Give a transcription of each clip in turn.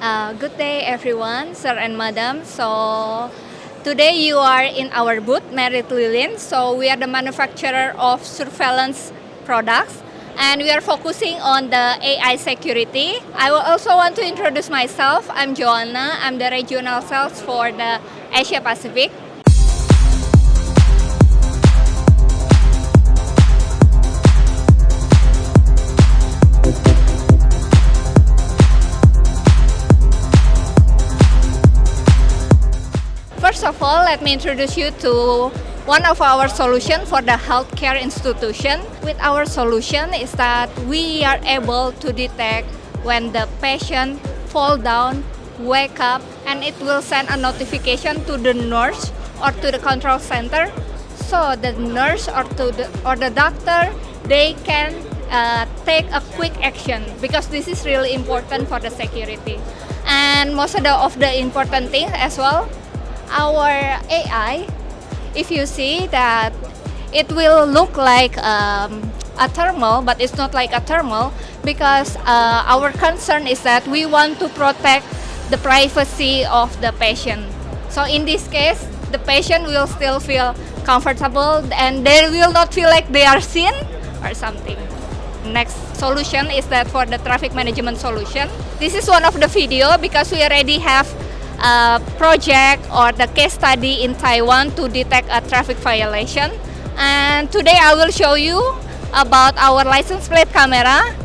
Good day, everyone, sir and madam. So, today you are in our booth, Merit Lilin. So, we are the manufacturer of surveillance products, and we are focusing on the AI security. I will also want to introduce myself. I'm Joanna. I'm the regional sales for the Asia Pacific. First of all, let me introduce you to one of our solutions for the healthcare institution. With our solution is that we are able to detect when the patient fall down, wake up, and it will send a notification to the nurse or to the control center. So the nurse or the doctor, they can take a quick action because this is really important for the security. And most of the important things as well, our AI, if you see that it will look like a thermal, but it's not like a thermal because our concern is that we want to protect the privacy of the patient. So in this case, the patient will still feel comfortable and they will not feel like they are seen or something. Next solution is that for the traffic management solution. This is one of the video because we already have a project or the case study in Taiwan to detect a traffic violation. And today I will show you about our license plate camera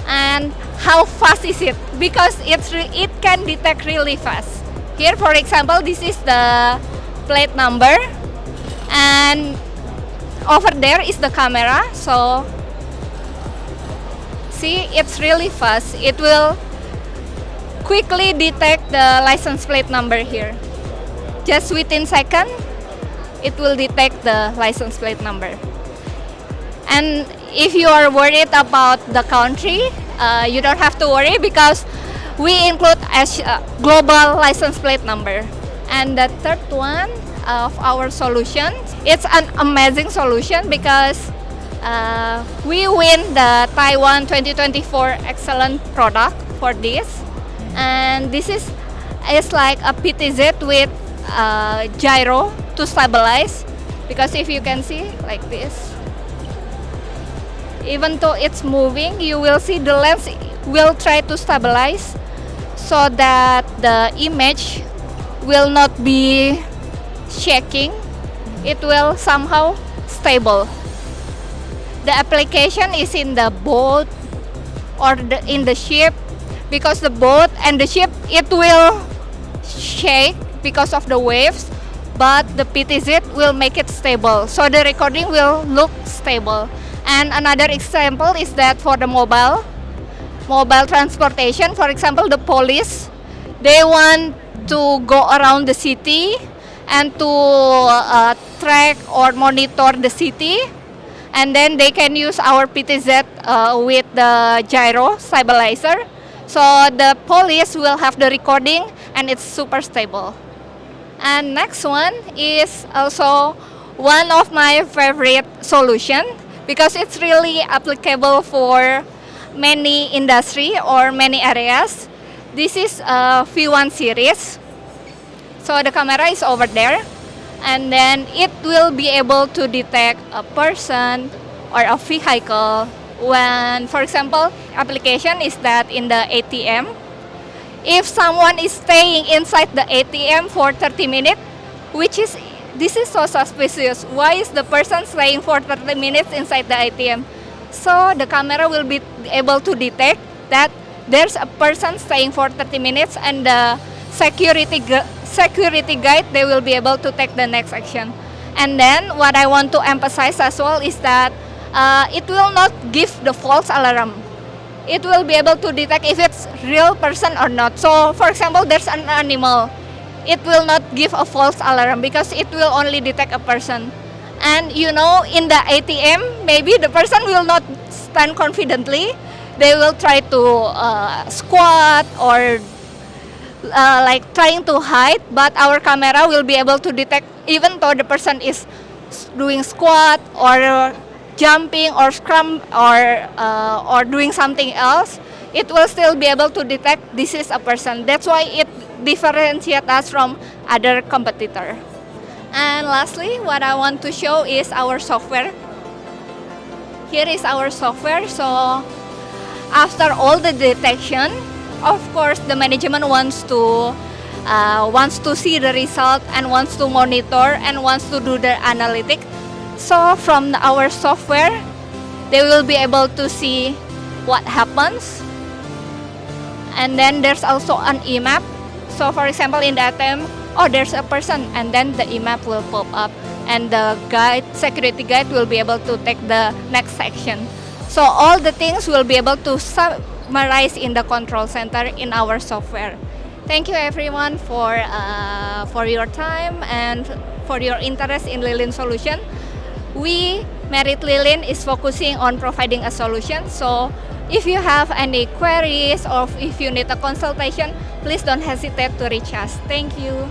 and how fast is it because it can detect really fast. Here, for example, this is the plate number and over there is the camera. So see, it's really fast. It will quickly detect the license plate number here. Just within second, it will detect the license plate number. And if you are worried about the country, you don't have to worry because we include as global license plate number. And the third one of our solution, it's an amazing solution because we win the Taiwan 2024 Excellent Product for this. And this is like a PTZ with gyro to stabilize because if you can see like this, even though it's moving, you will see the lens will try to stabilize so that the image will not be shaking. It will somehow stable. The application is in the boat or in the ship because the boat and the ship, it will shake because of the waves, but the PTZ will make it stable. So the recording will look stable. And another example is that for the mobile transportation, for example, the police, they want to go around the city and to track or monitor the city. And then they can use our PTZ with the gyro stabilizer. So the police will have the recording and it's super stable. And next one is also one of my favorite solution because it's really applicable for many industry or many areas. This is a V1 series. So the camera is over there and then it will be able to detect a person or a vehicle when, for example, application is that in the ATM, if someone is staying inside the ATM for 30 minutes, this is so suspicious. Why is the person staying for 30 minutes inside the ATM? So the camera will be able to detect that there's a person staying for 30 minutes and the security guide, they will be able to take the next action. And then what I want to emphasize as well is that it will not give the false alarm. It will be able to detect if it's real person or not. So for example, there's an animal. It will not give a false alarm because it will only detect a person. And you know, in the ATM, maybe the person will not stand confidently. They will try to squat or like trying to hide, but our camera will be able to detect even though the person is doing squat or jumping or scrum or doing something else. it will still be able to detect this is a person. That's why it differentiates us from other competitor. And lastly, what I want to show is our software. Here is our software. So after all the detection, of course, the management wants to see the result and wants to monitor and wants to do the analytics. So from our software, they will be able to see what happens. And then there's also an EMAP. So for example, in the ATM, there's a person, and then the EMAP will pop up, and the security guide will be able to take the next section. So all the things will be able to summarize in the control center in our software. Thank you everyone for your time and for your interest in Lilin solution. We, Merit Lilin, is focusing on providing a solution. So if you have any queries or if you need a consultation, please don't hesitate to reach us. Thank you.